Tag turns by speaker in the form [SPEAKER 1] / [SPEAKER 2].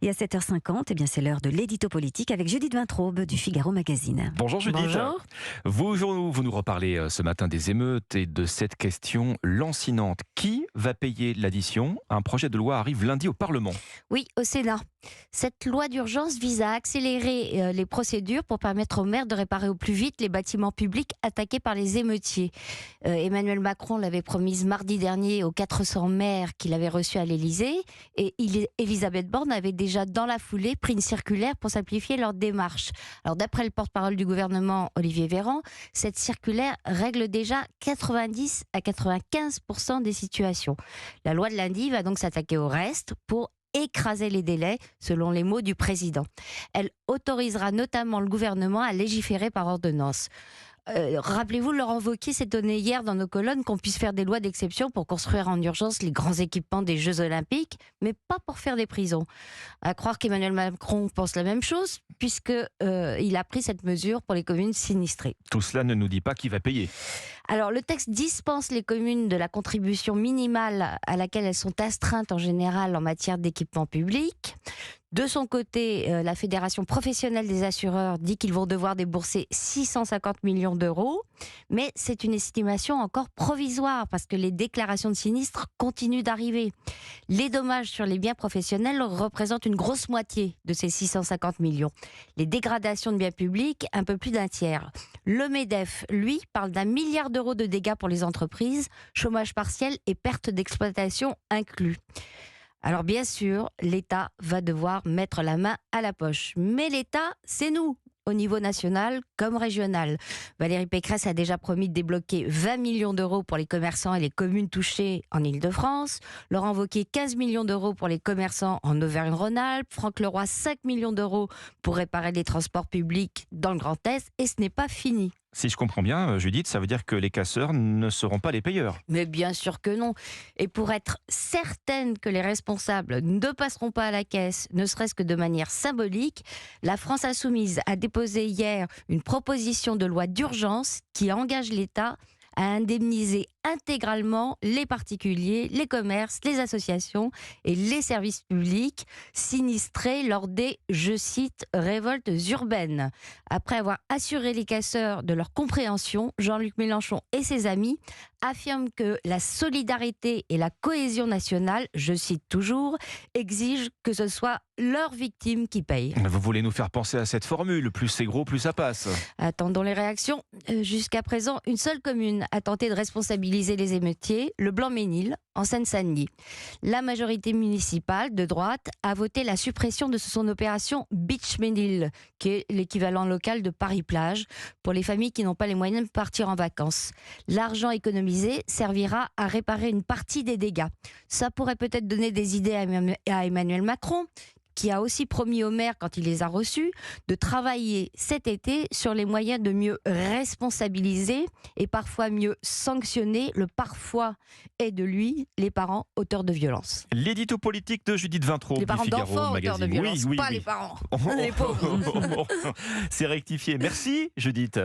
[SPEAKER 1] Et à 7h50, eh bien, c'est l'heure de l'édito politique avec Judith Vintraube du Figaro Magazine.
[SPEAKER 2] Bonjour Judith.
[SPEAKER 1] Bonjour.
[SPEAKER 2] Vous nous reparlez ce matin des émeutes et de cette question lancinante. Qui va payer l'addition ? Un projet de loi arrive lundi au Parlement.
[SPEAKER 3] Oui, au Sénat. Cette loi d'urgence vise à accélérer les procédures pour permettre aux maires de réparer au plus vite les bâtiments publics attaqués par les émeutiers. Emmanuel Macron l'avait promise mardi dernier aux 400 maires qu'il avait reçus à l'Élysée. Et Elisabeth Borne avait déjà dans la foulée pris une circulaire pour simplifier leur démarche. Alors d'après le porte-parole du gouvernement, Olivier Véran, cette circulaire règle déjà 90 à 95% des situations. La loi de lundi va donc s'attaquer au reste pour écraser les délais, selon les mots du président. Elle autorisera notamment le gouvernement à légiférer par ordonnance. Rappelez-vous, Laurent Wauquiez s'étonnait hier dans nos colonnes qu'on puisse faire des lois d'exception pour construire en urgence les grands équipements des Jeux Olympiques, mais pas pour faire des prisons. À croire qu'Emmanuel Macron pense la même chose, puisqu'il a pris cette mesure pour les communes sinistrées.
[SPEAKER 2] Tout cela ne nous dit pas qui va payer.
[SPEAKER 3] Alors, le texte dispense les communes de la contribution minimale à laquelle elles sont astreintes en général en matière d'équipement public. De son côté, la Fédération professionnelle des assureurs dit qu'ils vont devoir débourser 650 millions d'euros, mais c'est une estimation encore provisoire parce que les déclarations de sinistres continuent d'arriver. Les dommages sur les biens professionnels représentent une grosse moitié de ces 650 millions. Les dégradations de biens publics, un peu plus d'un tiers. Le MEDEF, lui, parle d'1 milliard d'euros de dégâts pour les entreprises, chômage partiel et perte d'exploitation inclus. Alors bien sûr, l'État va devoir mettre la main à la poche. Mais l'État, c'est nous, au niveau national comme régional. Valérie Pécresse a déjà promis de débloquer 20 millions d'euros pour les commerçants et les communes touchées en Île-de-France. Laurent Wauquiez, 15 millions d'euros pour les commerçants en Auvergne-Rhône-Alpes. Franck Leroy, 5 millions d'euros pour réparer les transports publics dans le Grand Est. Et ce n'est pas fini.
[SPEAKER 2] Si je comprends bien, Judith, ça veut dire que les casseurs ne seront pas les payeurs.
[SPEAKER 3] Mais bien sûr que non. Et pour être certaine que les responsables ne passeront pas à la caisse, ne serait-ce que de manière symbolique, la France Insoumise a déposé hier une proposition de loi d'urgence qui engage l'État à indemniser intégralement les particuliers, les commerces, les associations et les services publics sinistrés lors des, je cite, révoltes urbaines. Après avoir assuré les casseurs de leur compréhension, Jean-Luc Mélenchon et ses amis affirment que la solidarité et la cohésion nationale, je cite toujours, exigent que ce soit leurs victimes qui payent.
[SPEAKER 2] Vous voulez nous faire penser à cette formule, plus c'est gros, plus ça passe.
[SPEAKER 3] Attendons les réactions. Jusqu'à présent, une seule commune a tenté de responsabiliser les émeutiers, le Blanc-Ménil, en Seine-Saint-Denis. La majorité municipale de droite a voté la suppression de son opération Beach-Ménil, qui est l'équivalent local de Paris-Plage, pour les familles qui n'ont pas les moyens de partir en vacances. L'argent économisé servira à réparer une partie des dégâts. Ça pourrait peut-être donner des idées à Emmanuel Macron, qui a aussi promis aux maires, quand il les a reçus, de travailler cet été sur les moyens de mieux responsabiliser et parfois mieux sanctionner, le parfois est de lui, les parents auteurs de violences.
[SPEAKER 2] L'édito politique de Judith Vintraube
[SPEAKER 3] Les
[SPEAKER 2] du
[SPEAKER 3] parents
[SPEAKER 2] Figaro
[SPEAKER 3] d'enfants
[SPEAKER 2] Magazine.
[SPEAKER 3] auteurs de violences,
[SPEAKER 2] Oui,
[SPEAKER 3] pas
[SPEAKER 2] oui.
[SPEAKER 3] les parents, les pauvres.
[SPEAKER 2] C'est rectifié. Merci Judith.